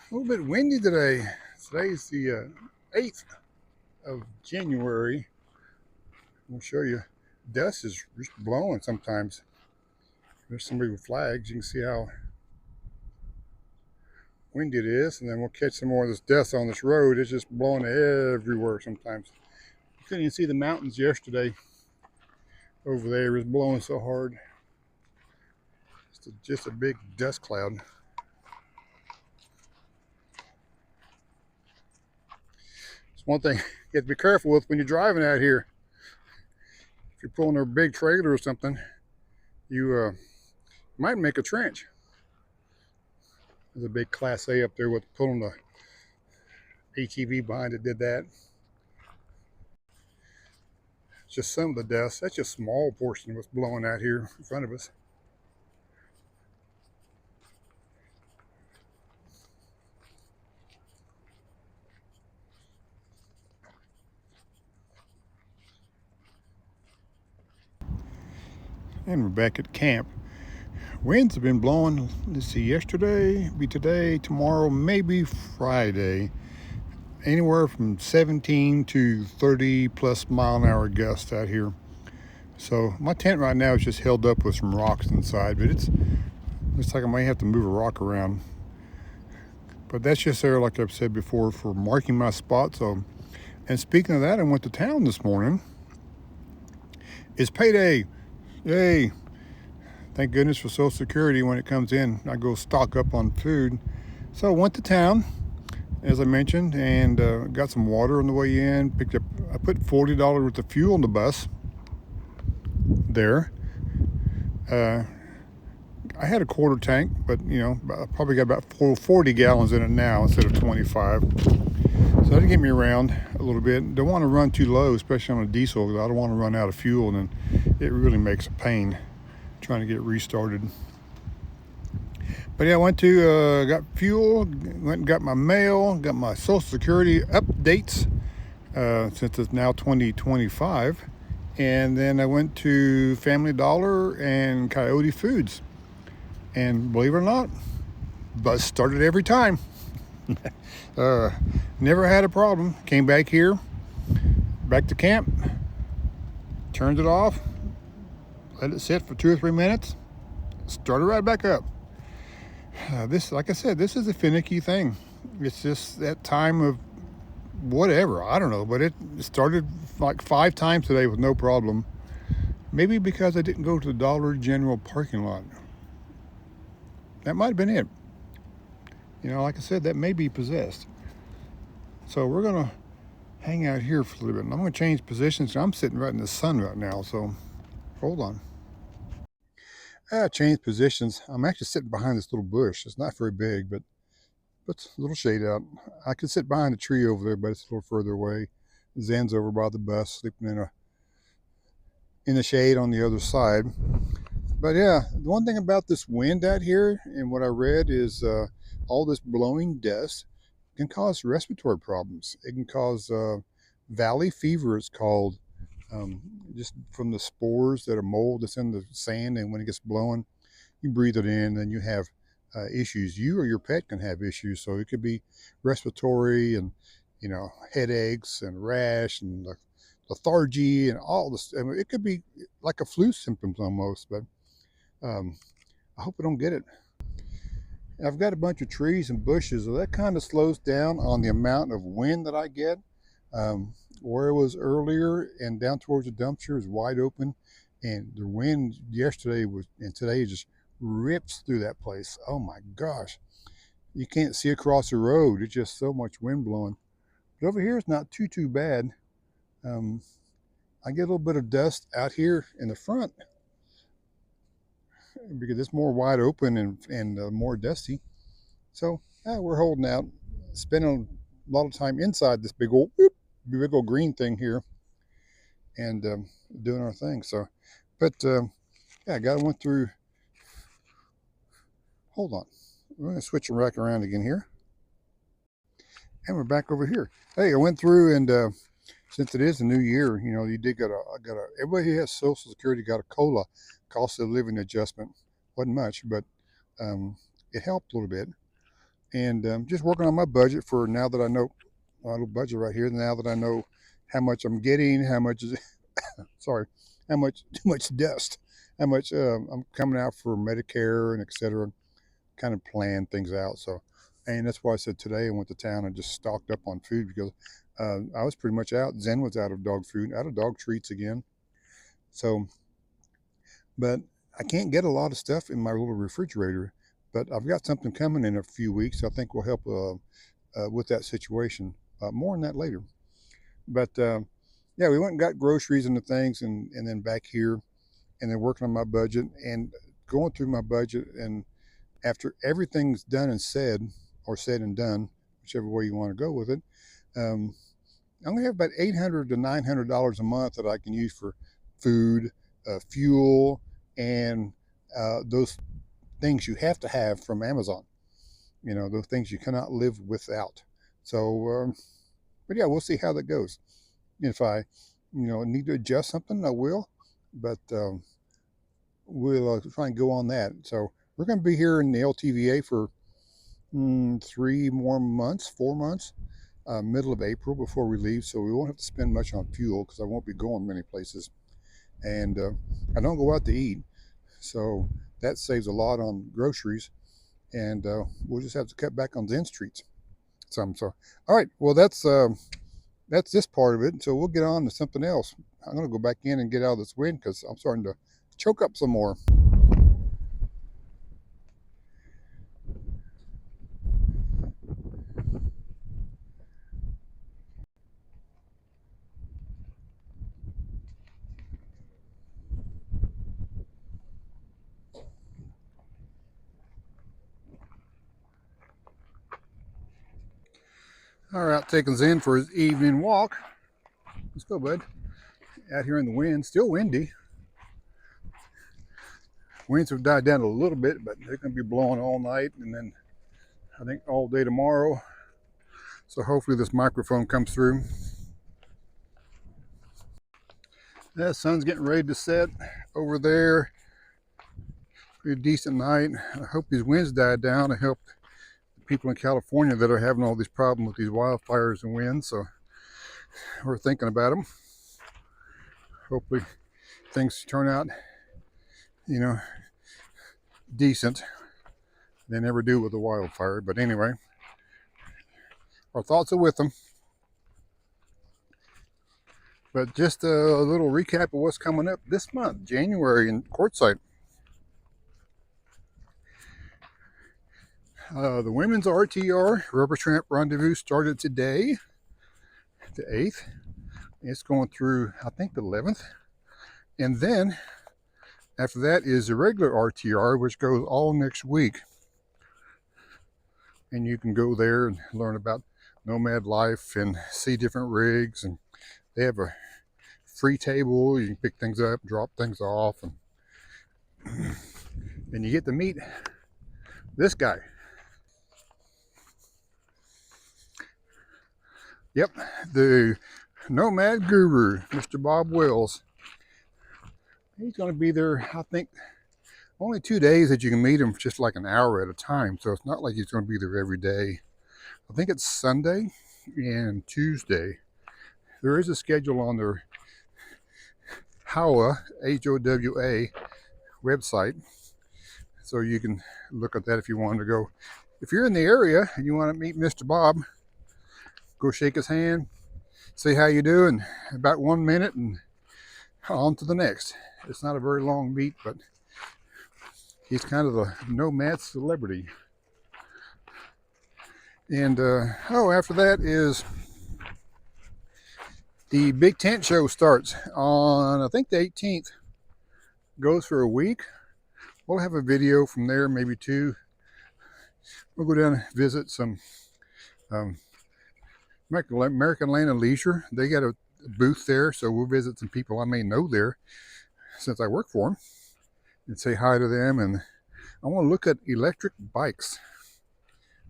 A little bit windy today. Today's the 8th of January. I'll show you. Dust is just blowing sometimes. There's somebody with flags. You can see how windy it is. And then we'll catch some more of this dust on this road. It's just blowing everywhere sometimes. You couldn't even see the mountains yesterday over there. It was blowing so hard. Just a big dust cloud. It's one thing you have to be careful with when you're driving out here. If you're pulling a big trailer or something, you might make a trench. There's a big Class A up there with pulling the ATV behind it, did that. It's just some of the dust. That's just a small portion of what's blowing out here in front of us. And we're back at camp. Winds have been blowing, let's see, yesterday, be today, tomorrow, maybe Friday. Anywhere from 17 to 30 plus mile an hour gusts out here. So my tent right now is just held up with some rocks inside, but it looks like I might have to move a rock around. But that's just there, like I've said before, for marking my spot. So, and speaking of that, I went to town this morning. It's payday. Yay. Thank goodness for Social Security. When it comes in, I go stock up on food. So I went to town, as I mentioned, and got some water on the way in. I put $40 worth of fuel in the bus there. I had a quarter tank, but I probably got about 40 gallons in it now instead of 25. So that'll get me around a little bit. Don't want to run too low, especially on a diesel, because I don't want to run out of fuel, and then it really makes a pain trying to get restarted. But yeah, I went to got fuel, went and got my mail, got my Social Security updates since it's now 2025, and then I went to Family Dollar and Coyote Foods, and believe it or not, bus started every time. Never had a problem. Came back here, back to camp, turned it off, let it sit for 2 or 3 minutes, started right back up. This, like I said, this is a finicky thing. It's just that time of whatever, I don't know, but it started like 5 times today with no problem. Maybe because I didn't go to the Dollar General parking lot. That might have been it. Like I said, that may be possessed. So we're gonna hang out here for a little bit, and I'm gonna change positions. I'm sitting right in the sun right now, so hold on. I changed positions. I'm actually sitting behind this little bush. It's not very big, but puts a little shade out. I could sit behind a tree over there, but it's a little further away. Zen's over by the bus, sleeping in the shade on the other side. But yeah, the one thing about this wind out here and what I read is all this blowing dust can cause respiratory problems. It can cause valley fever, it's called, um, just from the spores that are mold that's in the sand, and when it gets blowing, you breathe it in, and you have issues. You or your pet can have issues, so it could be respiratory and headaches and rash and lethargy and all this. I mean, it could be like a flu symptoms almost, but um, I hope I don't get it. I've got a bunch of trees and bushes, so that kind of slows down on the amount of wind that I get. Where it was earlier and down towards the dumpster is wide open, and the wind yesterday and today just rips through that place. Oh my gosh. You can't see across the road. It's just so much wind blowing. But over here it's not too bad. Um, I get a little bit of dust out here in the front because it's more wide open and more dusty. So we're holding out, spending a lot of time inside this big old green thing here, and doing our thing. So, but yeah, I got went through. Hold on, we're gonna switch and rack around again here, and we're back over here. Hey, I went through and since it is a new year, you did everybody who has Social Security got a COLA, cost of living adjustment. Wasn't much, but it helped a little bit. and just working on my budget for now that I know my little budget right here. Now that I know how much I'm getting, how much is sorry, how much too much dust, how much I'm coming out for Medicare and et cetera. Kind of plan things out. So, and that's why I said today I went to town and just stocked up on food because I was pretty much out. Zen was out of dog food, out of dog treats again. So, but I can't get a lot of stuff in my little refrigerator. But I've got something coming in a few weeks. I think will help with that situation. More on that later. But yeah, we went and got groceries and the things, and then back here, and then working on my budget and going through my budget. And after everything's done and said, or said and done, whichever way you want to go with it, um, I only have about $800 to $900 a month that I can use for food, fuel, and those things you have to have from Amazon. You know, those things you cannot live without. So, but yeah, we'll see how that goes. If I, need to adjust something, I will. But we'll try and go on that. So we're going to be here in the LTVA for 3 more months, 4 months, middle of April before we leave. So we won't have to spend much on fuel because I won't be going many places. And I don't go out to eat. So that saves a lot on groceries. And we'll just have to cut back on Zen Streets. So, all right. Well, that's this part of it. So we'll get on to something else. I'm going to go back in and get out of this wind because I'm starting to choke up some more. All right, taking Zen for his evening walk. Let's go, bud. Out here in the wind, still windy. Winds have died down a little bit, but they're going to be blowing all night and then I think all day tomorrow. So hopefully this microphone comes through. The sun's getting ready to set over there. Pretty decent night. I hope these winds died down to help the people in California that are having all these problems with these wildfires and winds. So we're thinking about them. Hopefully things turn out, decent. They never do with a wildfire. But anyway, our thoughts are with them. But just a little recap of what's coming up this month, January in Quartzsite. The women's RTR Rubber Tramp Rendezvous started today, the 8th. It's going through, I think, the 11th. And then after that is the regular RTR, which goes all next week. And you can go there and learn about nomad life and see different rigs. And they have a free table. You can pick things up, drop things off. And you get to meet this guy. Yep, the nomad guru, Mr. Bob Wells. He's going to be there, I think, only 2 days that you can meet him for just like an hour at a time. So it's not like he's going to be there every day. I think it's Sunday and Tuesday. There is a schedule on their HOWA, HOWA website. So you can look at that if you want to go. If you're in the area and you want to meet Mr. Bob, go shake his hand, say how you do, and about 1 minute and on to the next. It's not a very long meet, but he's kind of the nomad celebrity. And after that is the big tent show starts on, I think, the 18th. Goes for a week. We'll have a video from there, maybe 2. We'll go down and visit some American Land and Leisure. They got a booth there, so we'll visit some people I may know there since I work for them and say hi to them. And I want to look at electric bikes.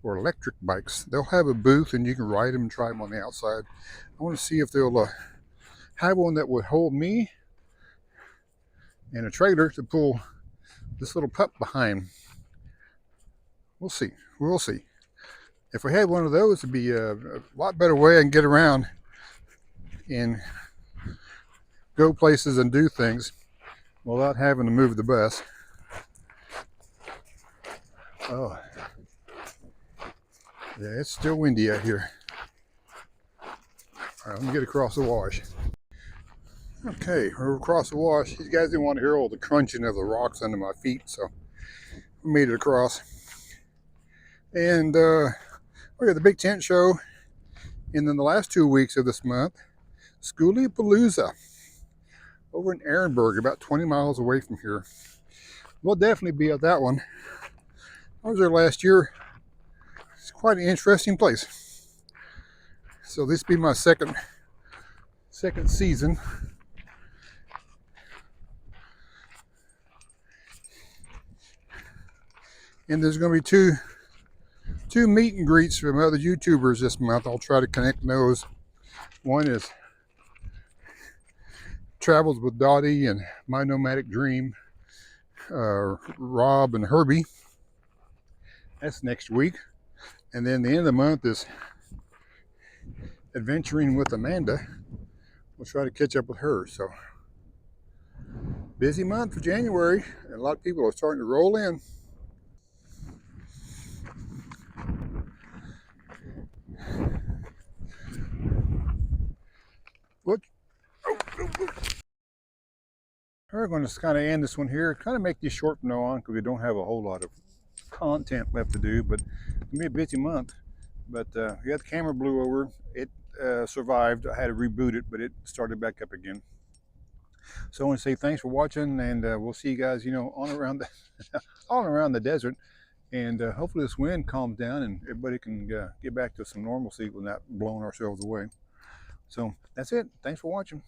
They'll have a booth and you can ride them and try them on the outside. I want to see if they'll have one that would hold me and a trailer to pull this little pup behind. We'll see. If we had one of those, it'd be a lot better way I can get around and go places and do things without having to move the bus. Oh, yeah, it's still windy out here. All right, let me get across the wash. Okay, we're across the wash. These guys didn't want to hear all the crunching of the rocks under my feet, so we made it across. And we got the big tent show. And then the last 2 weeks of this month, Schoolie-Palooza over in Ehrenberg, about 20 miles away from here. We'll definitely be at that one. I was there last year. It's quite an interesting place. So this will be my second season. And there's going to be two meet and greets from other YouTubers this month. I'll try to connect those. One is Travels with Dottie and My Nomadic Dream, Rob and Herbie. That's next week. And then the end of the month is Adventuring with Amanda. We'll try to catch up with her. So busy month for January, and a lot of people are starting to roll in. What? We're going to kind of end this one here. Kind of make this short from now on because we don't have a whole lot of content left to do, but it'll be a busy month. But yeah, the camera blew over. It survived. I had to reboot it, but it started back up again. So I want to say thanks for watching, and we'll see you guys, on around the all around the desert. And hopefully this wind calms down and everybody can get back to some normalcy without blowing ourselves away. So that's it. Thanks for watching.